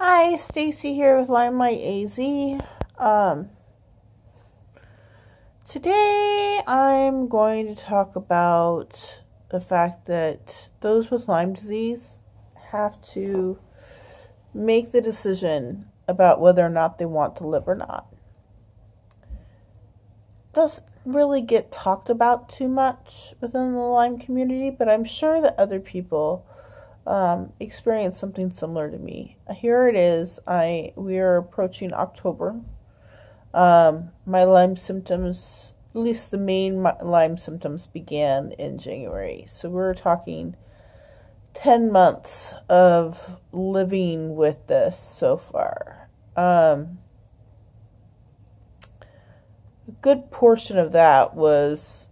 Hi, Stacy here with Lyme AZ. Um, Today I'm going to talk about the fact that those with Lyme disease have to make the decision about whether or not they want to live or not. It doesn't really get talked about too much within the Lyme community, but I'm sure that other people experience something similar to me. Here it is. We are approaching October. My Lyme symptoms, at least the main Lyme symptoms, began in January. So we're talking 10 months of living with this so far. A good portion of that was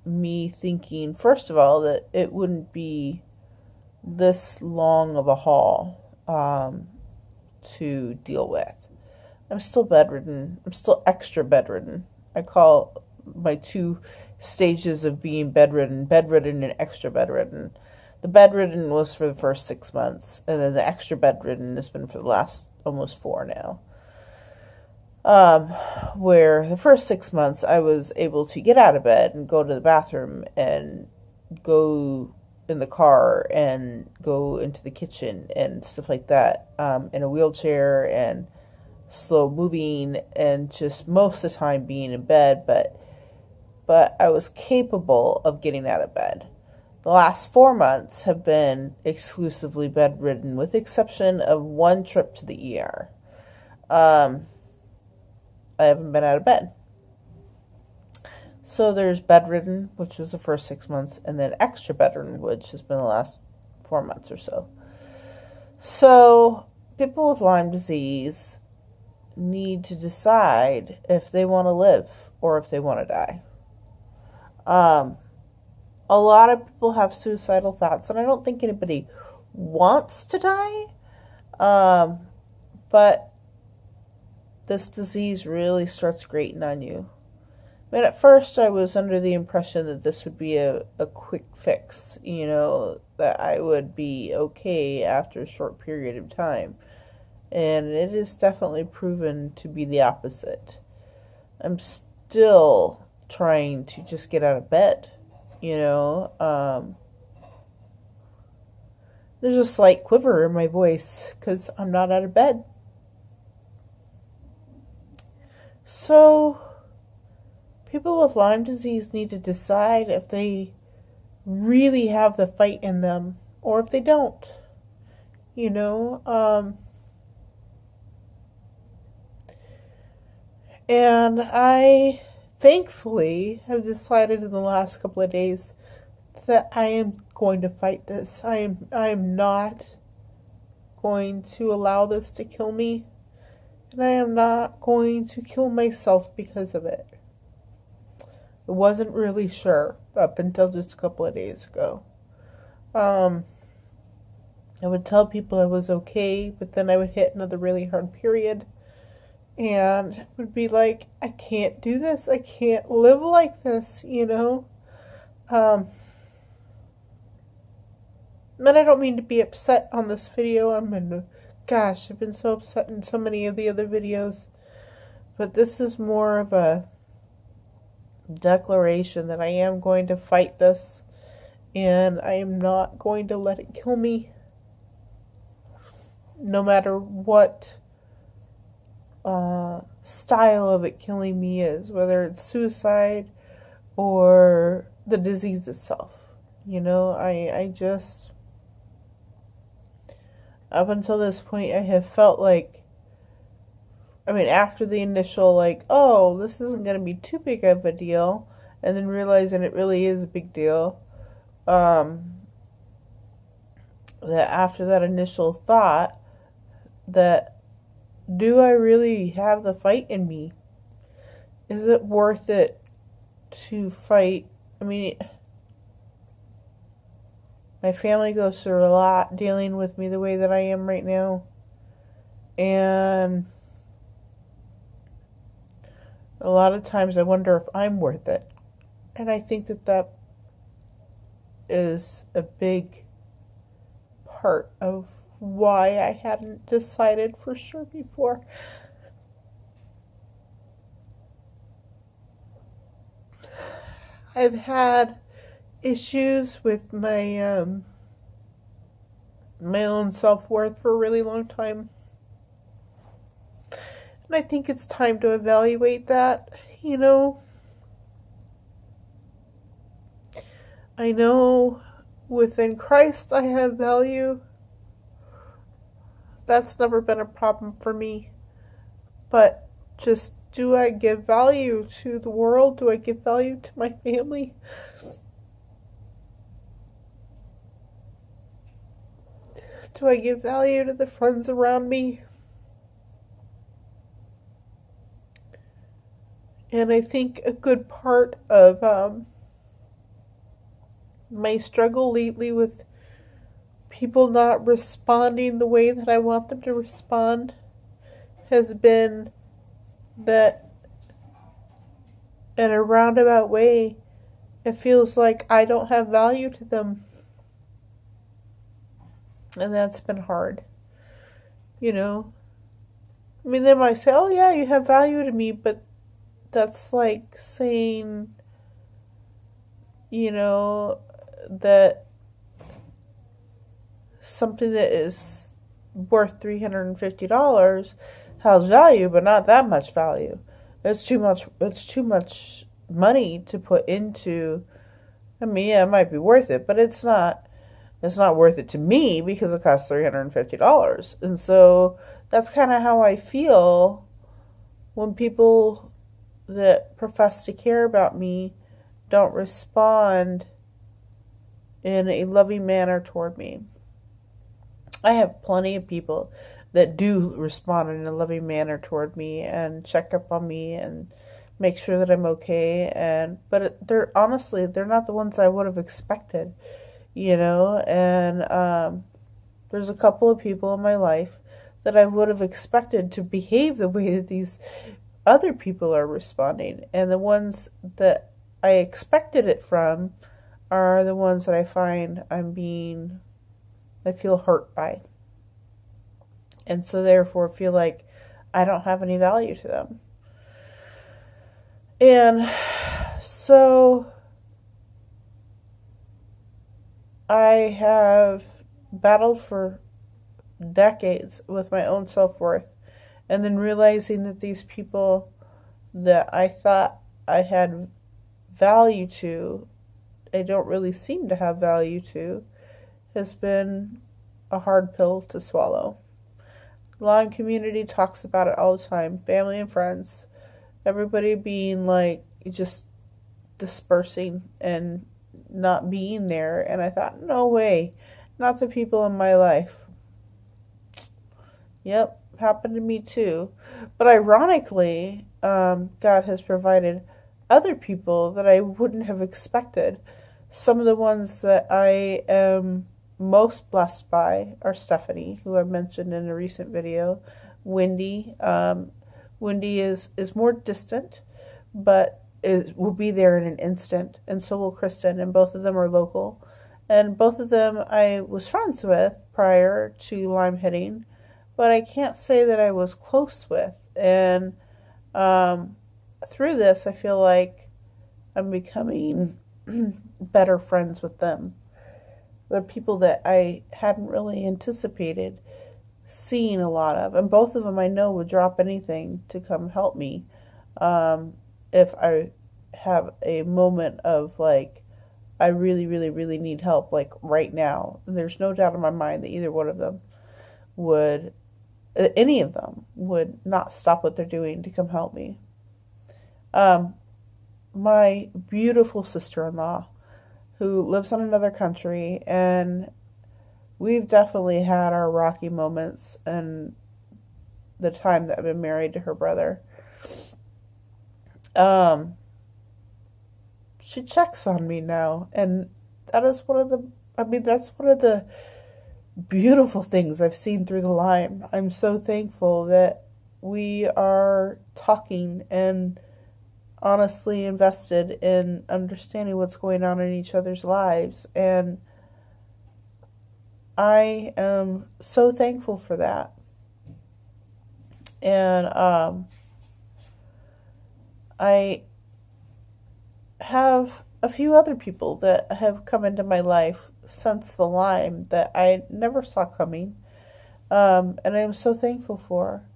me thinking, first of all, that it wouldn't be this long of a haul to deal with. I'm still bedridden. I'm still extra bedridden. I call my two stages of being bedridden and extra bedridden. The bedridden was for the first 6 months, and then the extra bedridden has been for the last almost 4 now. Where the first 6 months I was able to get out of bed and go to the bathroom and go in the car and go into the kitchen and stuff like that, in a wheelchair and slow moving and just most of the time being in bed, but I was capable of getting out of bed. The last 4 months have been exclusively bedridden, with the exception of one trip to the ER. I haven't been out of bed. So there's bedridden, which was the first 6 months, and then extra bedridden, which has been the last 4 months or so. So people with Lyme disease need to decide if they want to live or if they want to die. A lot of people have suicidal thoughts, and I don't think anybody wants to die. But this disease really starts grating on you. I mean, at first I was under the impression that this would be a quick fix, that I would be okay after a short period of time. And it is definitely proven to be the opposite. I'm still trying to just get out of bed, There's a slight quiver in my voice because I'm not out of bed. So people with Lyme disease need to decide if they really have the fight in them or if they don't. And I thankfully have decided in the last couple of days that I am going to fight this. I am not going to allow this to kill me. And I am not going to kill myself because of it. I wasn't really sure up until just a couple of days ago. I would tell people I was okay, but then I would hit another really hard period. And it would be like, I can't do this. I can't live like this, And I don't mean to be upset on this video. Gosh, I've been so upset in so many of the other videos. But this is more of a declaration that I am going to fight this. And I am not going to let it kill me. No matter what style of it killing me is. Whether it's suicide or the disease itself. I just... Up until this point, I have felt like, after the initial, oh, this isn't going to be too big of a deal, and then realizing it really is a big deal, that after that initial thought, that, do I really have the fight in me? Is it worth it to fight? My family goes through a lot dealing with me the way that I am right now. And a lot of times I wonder if I'm worth it. And I think that is a big part of why I hadn't decided for sure before. I've had issues with my own self-worth for a really long time. And I think it's time to evaluate that, you know. I know within Christ I have value. That's never been a problem for me. But just, do I give value to the world? Do I give value to my family? Do I give value to the friends around me? And I think a good part of my struggle lately with people not responding the way that I want them to respond has been that, in a roundabout way, it feels like I don't have value to them. And that's been hard. You know? I mean, they might say, oh yeah, you have value to me, but that's like saying, you know, that something that is worth $350 has value, but not that much value. It's too much money to put into. I mean, yeah, it might be worth it, but it's not worth it to me because it costs $350. And so that's kind of how I feel when people that profess to care about me don't respond in a loving manner toward me. I have plenty of people that do respond in a loving manner toward me and check up on me and make sure that I'm okay. But they're not the ones I would have expected, you know. And there's a couple of people in my life that I would have expected to behave the way that these other people are responding, and the ones that I expected it from are the ones that I find I feel hurt by. And so therefore feel like I don't have any value to them. And so I have battled for decades with my own self-worth, and then realizing that these people that I thought I had value to, I don't really seem to have value to, has been a hard pill to swallow. The Lyme community talks about it all the time. Family and friends. Everybody being like, just dispersing and not being there. And I thought, no way. Not the people in my life. Yep, happened to me too. But ironically, God has provided other people that I wouldn't have expected. Some of the ones that I am most blessed by are Stephanie, who I mentioned in a recent video, Wendy. Wendy is more distant, but will be there in an instant, and so will Kristen, and both of them are local. And both of them I was friends with prior to Lyme hitting, but I can't say that I was close with. And through this, I feel like I'm becoming better friends with them. They're people that I hadn't really anticipated seeing a lot of. And both of them I know would drop anything to come help me if I have a moment of like, I really, really, really need help, like right now. And there's no doubt in my mind that either one of them any of them would not stop what they're doing to come help me. My beautiful sister-in-law, who lives in another country, and we've definitely had our rocky moments in the time that I've been married to her brother. She checks on me now, and that's one of the beautiful things I've seen through the Lyme. I'm so thankful that we are talking and honestly invested in understanding what's going on in each other's lives. And I am so thankful for that. And I have a few other people that have come into my life since the Lyme that I never saw coming. And I am so thankful for.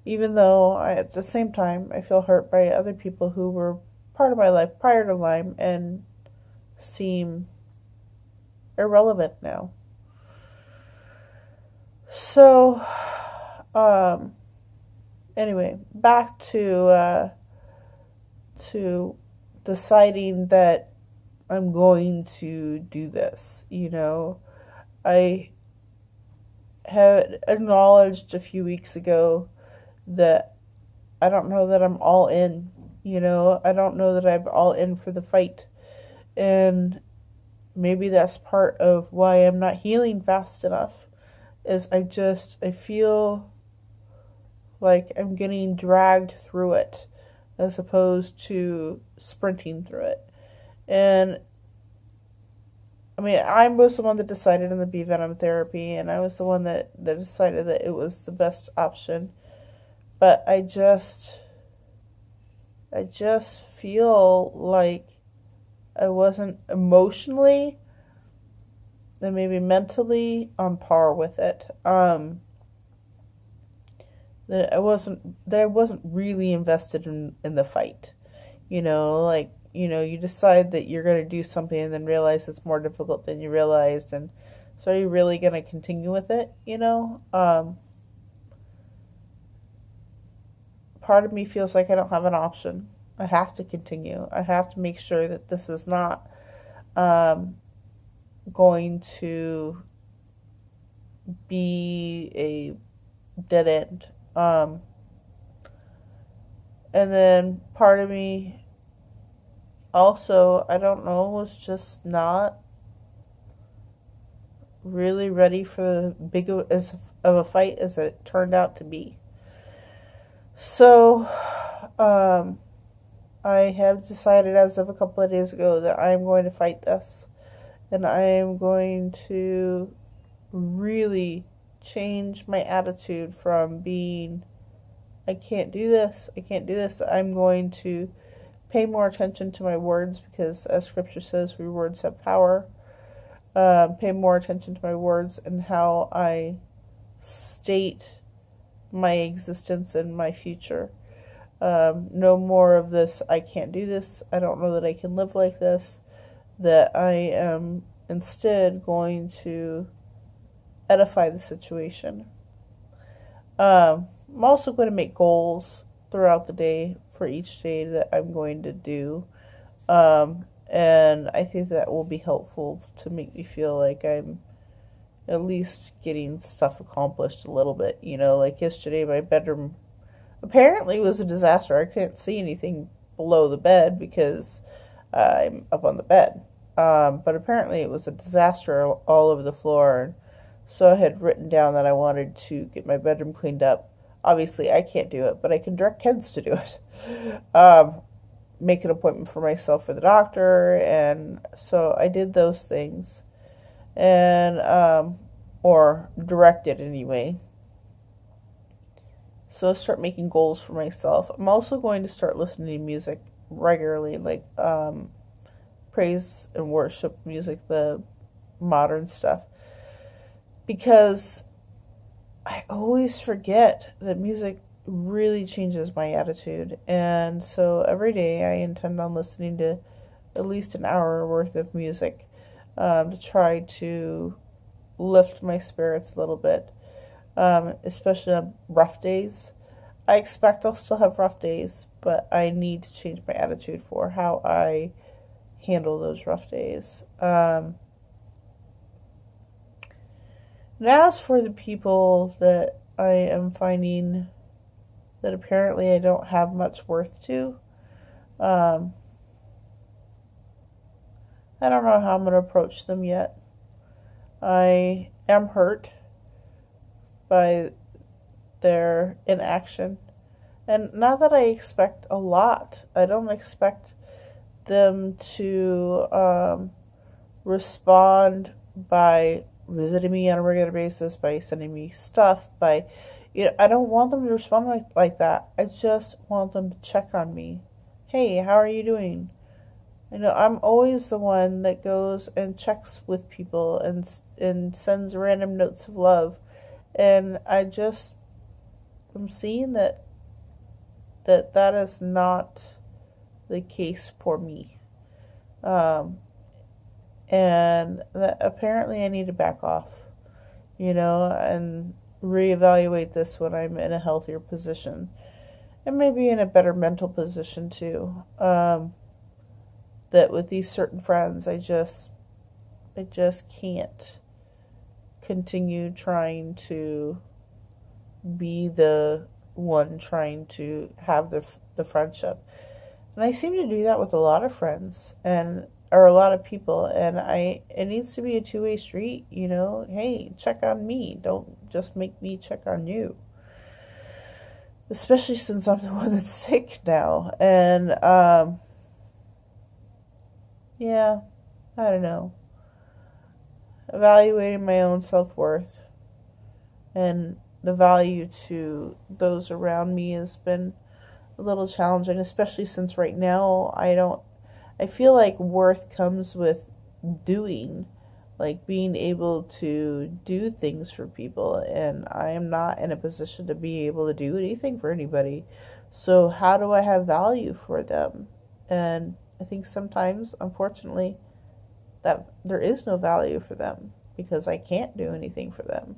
Even though at the same time I feel hurt by other people who were part of my life prior to Lyme and seem irrelevant now. So, anyway, back to deciding that I'm going to do this. I had acknowledged a few weeks ago that I don't know that I'm all in. I don't know that I'm all in for the fight. And maybe that's part of why I'm not healing fast enough. Is I feel like I'm getting dragged through it as opposed to sprinting through it. And I mean, I was the one that decided in the bee venom therapy, and I was the one that decided that it was the best option. But I just feel like I wasn't emotionally and maybe mentally on par with it. That I wasn't really invested in the fight. You decide that you're going to do something and then realize it's more difficult than you realized, and so are you really going to continue with it? Part of me feels like I don't have an option. I have to continue. I have to make sure that this is not going to be a dead end. And then part of me also, I don't know, was just not really ready for big of a fight as it turned out to be. So, I have decided as of a couple of days ago that I am going to fight this. And I am going to really change my attitude from being, I can't do this. I'm going to pay more attention to my words because, as scripture says, your words have power. Pay more attention to my words and how I state my existence and my future. No more of this, I can't do this. I don't know that I can live like this. That I am instead going to edify the situation. I'm also going to make goals throughout the day for each day that I'm going to do. And I think that will be helpful to make me feel like I'm at least getting stuff accomplished a little bit. Like yesterday, my bedroom apparently was a disaster. I couldn't see anything below the bed because I'm up on the bed. But apparently it was a disaster all over the floor. And so I had written down that I wanted to get my bedroom cleaned up. Obviously, I can't do it, but I can direct kids to do it. Make an appointment for myself for the doctor. And so I did those things. And, or directed anyway. So I start making goals for myself. I'm also going to start listening to music regularly, like, praise and worship music, the modern stuff, because I always forget that music really changes my attitude. And so every day I intend on listening to at least an hour worth of music to try to lift my spirits a little bit, especially on rough days. I expect I'll still have rough days, but I need to change my attitude for how I handle those rough days. And as for the people that I am finding that apparently I don't have much worth to, I don't know how I'm going to approach them yet. I am hurt by their inaction. And not that I expect a lot. I don't expect them to respond by visiting me on a regular basis, by sending me stuff, by, I don't want them to respond like that. I just want them to check on me. Hey, how are you doing? I'm always the one that goes and checks with people and sends random notes of love. And I'm seeing that is not the case for me. And that apparently I need to back off, and reevaluate this when I'm in a healthier position, and maybe in a better mental position too. That with these certain friends, I just can't continue trying to be the one trying to have the friendship. And I seem to do that with a lot of friends or a lot of people, and it needs to be a two-way street, Hey, check on me. Don't just make me check on you. Especially since I'm the one that's sick now. And yeah, I don't know. Evaluating my own self-worth and the value to those around me has been a little challenging, especially since right now I feel like worth comes with doing, like being able to do things for people, and I am not in a position to be able to do anything for anybody. So how do I have value for them? And I think sometimes, unfortunately, that there is no value for them because I can't do anything for them.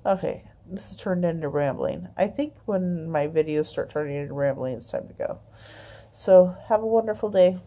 Okay, this has turned into rambling. I think when my videos start turning into rambling, it's time to go. So have a wonderful day.